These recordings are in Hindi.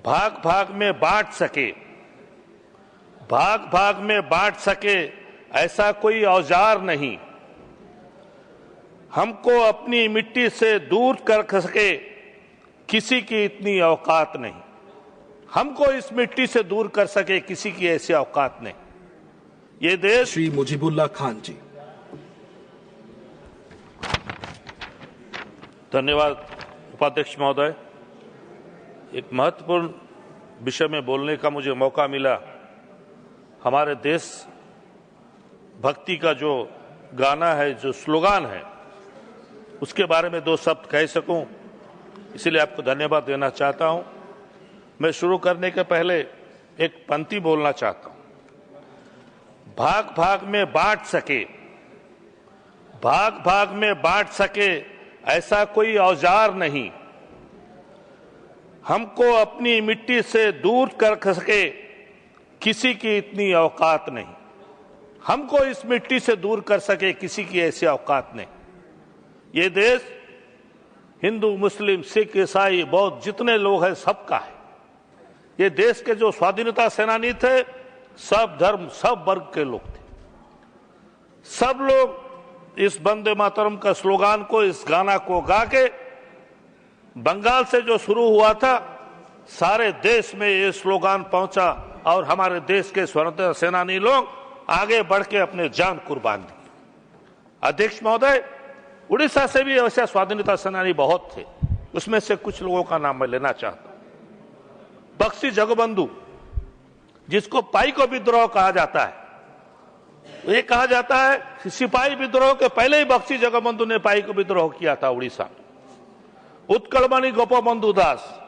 भाग भाग में बांट सके ऐसा कोई औजार नहीं। हमको अपनी मिट्टी से दूर कर सके किसी की इतनी औकात नहीं। हमको इस मिट्टी से दूर कर सके किसी की ऐसी औकात नहीं। ये देश श्री मुजीबुल्लाह खान जी। धन्यवाद उपाध्यक्ष महोदय। एक महत्वपूर्ण विषय में बोलने का मुझे मौका मिला। हमारे देश भक्ति का जो गाना है, जो स्लोगान है, उसके बारे में दो शब्द कह सकूं, इसलिए आपको धन्यवाद देना चाहता हूं। मैं शुरू करने के पहले एक पंक्ति बोलना चाहता हूं। भाग भाग में बांट सके ऐसा कोई औजार नहीं। हमको अपनी मिट्टी से दूर कर सके किसी की इतनी औकात नहीं। हमको इस मिट्टी से दूर कर सके किसी की ऐसी औकात नहीं। ये देश हिंदू, मुस्लिम, सिख, ईसाई, बौद्ध जितने लोग हैं सबका है। ये देश के जो स्वाधीनता सेनानी थे, सब धर्म, सब वर्ग के लोग थे। सब लोग इस वंदे मातरम का स्लोगान को, इस गाना को गा के, बंगाल से जो शुरू हुआ था, सारे देश में ये स्लोगान पहुंचा और हमारे देश के स्वतंत्रता सेनानी लोग आगे बढ़ के अपने जान कुर्बान दी। अध्यक्ष महोदय, उड़ीसा से भी ऐसे स्वाधीनता सेनानी बहुत थे। उसमें से कुछ लोगों का नाम मैं लेना चाहता हूं। बख्शी जगबंधु, जिसको पाइको विद्रोह कहा जाता है, ये कहा जाता है सिपाही विद्रोह के पहले ही बख्शी जगबंधु ने पाइको विद्रोह किया था उड़ीसा। उत्कलमणि गोपबंधु दास,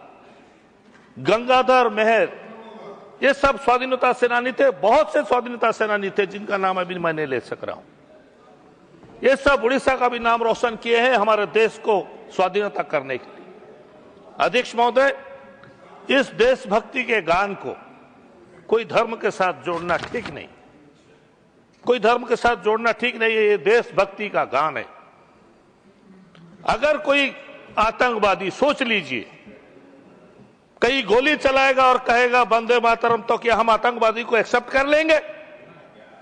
गंगाधर मेहर, ये सब स्वाधीनता सेनानी थे। बहुत से स्वाधीनता सेनानी थे जिनका नाम अभी मैं नहीं ले सक रहा हूं। ये सब उड़ीसा का भी नाम रोशन किए हैं हमारे देश को स्वाधीनता करने के लिए। अध्यक्ष महोदय, इस देशभक्ति के गान को कोई धर्म के साथ जोड़ना ठीक नहीं। कोई धर्म के साथ जोड़ना ठीक नहीं है। ये देशभक्ति का गान है। अगर कोई आतंकवादी, सोच लीजिए, कहीं गोली चलाएगा और कहेगा वंदे मातरम, तो क्या हम आतंकवादी को एक्सेप्ट कर लेंगे?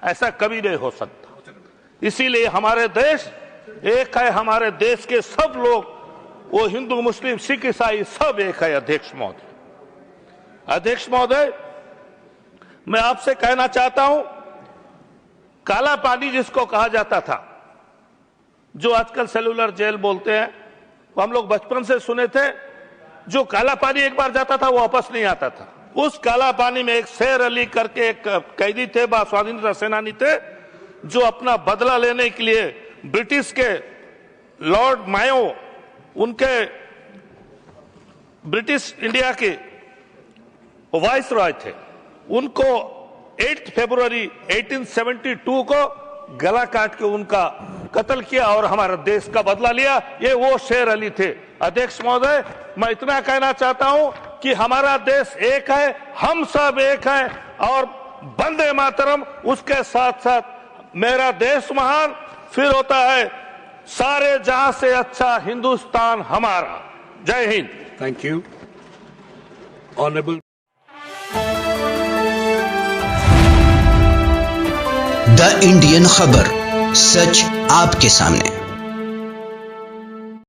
ऐसा कभी नहीं हो सकता। इसीलिए हमारे देश एक है। हमारे देश के सब लोग, वो हिंदू, मुस्लिम, सिख, ईसाई, सब एक है। अध्यक्ष महोदय, मैं आपसे कहना चाहता हूं, काला पानी जिसको कहा जाता था, जो आजकल सेलुलर जेल बोलते हैं, वो हम लोग बचपन से सुने थे। जो काला पानी एक बार जाता था वो वापस नहीं आता था। उस काला पानी में एक शेर अली करके एक कैदी थे, स्वाधीनता सेनानी थे, जो अपना बदला लेने के लिए ब्रिटिश के लॉर्ड मायो, उनके ब्रिटिश इंडिया के वाइस रॉय थे, उनको 8 फरवरी 1872 को गला काट के उनका कत्ल किया और हमारा देश का बदला लिया। ये वो शेर अली थे। अध्यक्ष महोदय, मैं इतना कहना चाहता हूं कि हमारा देश एक है, हम सब एक हैं, और वंदे मातरम उसके साथ साथ मेरा देश महान, फिर होता है सारे जहां से अच्छा हिंदुस्तान हमारा। जय Hind. Thank you. Honourable. The Indian खबर, सच आपके सामने।